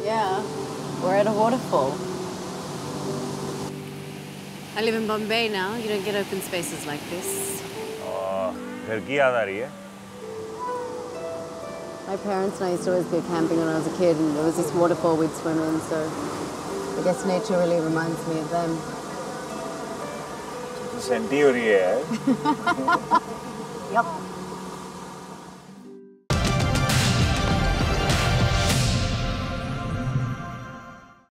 Yeah, we're at a waterfall. I live in Bombay now. You don't get open spaces like this. घर की याद आ रही है? My parents and I used to always go camping when I was a kid, and there was this waterfall we'd swim in, so I guess nature really reminds me of them. तो senti हो रही है यार. Yep.